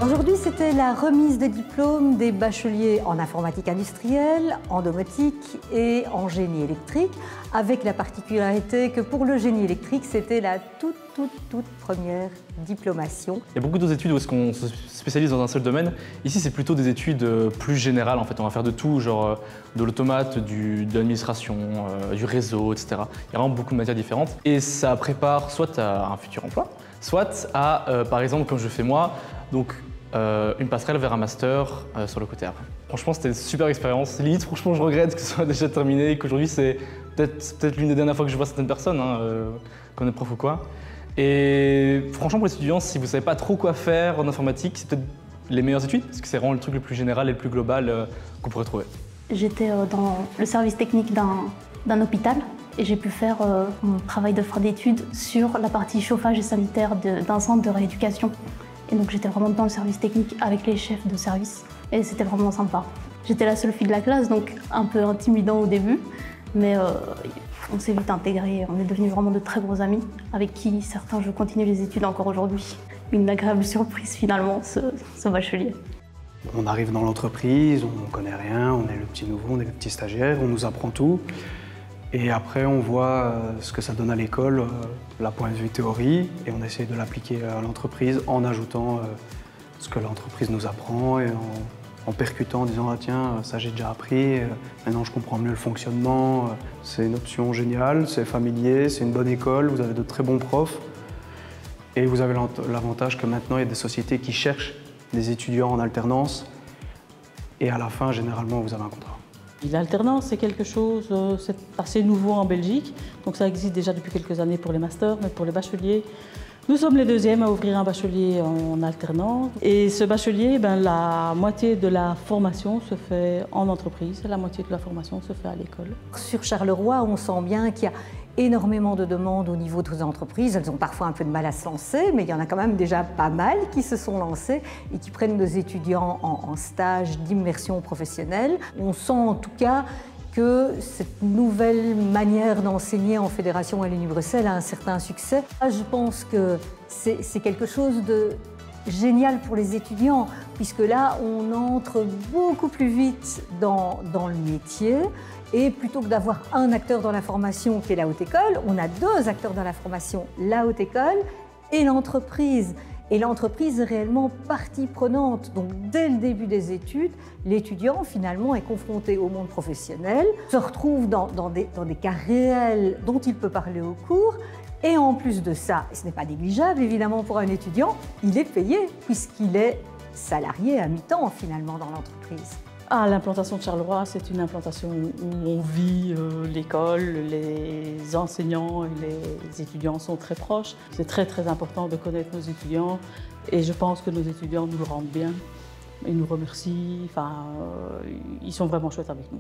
Aujourd'hui, c'était la remise des diplômes des bacheliers en informatique industrielle, en domotique et en génie électrique, avec la particularité que pour le génie électrique, c'était la toute première diplomation. Il y a beaucoup d'autres études où est-ce qu'on se spécialise dans un seul domaine. Ici, c'est plutôt des études plus générales. En fait, on va faire de tout, genre de l'automate, de l'administration, du réseau, etc. Il y a vraiment beaucoup de matières différentes. Et ça prépare soit à un futur emploi, soit à, par exemple, comme je fais moi, donc une passerelle vers un master sur le côté après. Franchement, c'était une super expérience. Limite, franchement, je regrette que ce soit déjà terminé et qu'aujourd'hui, c'est peut-être l'une des dernières fois que je vois certaines personnes, qu'on est prof ou quoi. Et franchement, pour les étudiants, si vous ne savez pas trop quoi faire en informatique, c'est peut-être les meilleures études, parce que c'est vraiment le truc le plus général et le plus global qu'on pourrait trouver. J'étais dans le service technique d'un hôpital et j'ai pu faire mon travail de fin d'études sur la partie chauffage et sanitaire d'un centre de rééducation. Et donc j'étais vraiment dans le service technique avec les chefs de service et c'était vraiment sympa. J'étais la seule fille de la classe, donc un peu intimidant au début, mais on s'est vite intégrés, on est devenus vraiment de très bons amis, avec qui certains je continue les études encore aujourd'hui. Une agréable surprise finalement, ce bachelier. On arrive dans l'entreprise, on ne connaît rien, on est le petit nouveau, on est le petit stagiaire, on nous apprend tout. Et après, on voit ce que ça donne à l'école, la point de vue théorie, et on essaie de l'appliquer à l'entreprise en ajoutant ce que l'entreprise nous apprend et en percutant, en disant « Ah tiens, ça j'ai déjà appris, maintenant je comprends mieux le fonctionnement, c'est une option géniale, c'est familier, c'est une bonne école, vous avez de très bons profs. » Et vous avez l'avantage que maintenant, il y a des sociétés qui cherchent des étudiants en alternance, et à la fin, généralement, vous avez un contrat. L'alternance, c'est quelque chose, c'est assez nouveau en Belgique, donc ça existe déjà depuis quelques années pour les masters, mais pour les bacheliers, nous sommes les deuxièmes à ouvrir un bachelier en alternance. Et ce bachelier, la moitié de la formation se fait en entreprise et la moitié de la formation se fait à l'école. Sur Charleroi, on sent bien qu'il y a énormément de demandes au niveau des entreprises. Elles ont parfois un peu de mal à se lancer, mais il y en a quand même déjà pas mal qui se sont lancées et qui prennent nos étudiants en stage d'immersion professionnelle. On sent en tout cas que cette nouvelle manière d'enseigner en fédération Wallonie-Bruxelles a un certain succès. Je pense que c'est quelque chose de génial pour les étudiants, puisque là, on entre beaucoup plus vite dans le métier. Et plutôt que d'avoir un acteur dans la formation qui est la haute école, on a deux acteurs dans la formation, la haute école et l'entreprise. Et l'entreprise est réellement partie prenante. Donc dès le début des études, l'étudiant finalement est confronté au monde professionnel, se retrouve dans des cas réels dont il peut parler au cours. Et en plus de ça, et ce n'est pas négligeable évidemment pour un étudiant, il est payé puisqu'il est salarié à mi-temps finalement dans l'entreprise. L'implantation de Charleroi, c'est une implantation où on vit l'école, les enseignants et les étudiants sont très proches. C'est très important de connaître nos étudiants et je pense que nos étudiants nous rendent bien. Ils nous remercient, ils sont vraiment chouettes avec nous.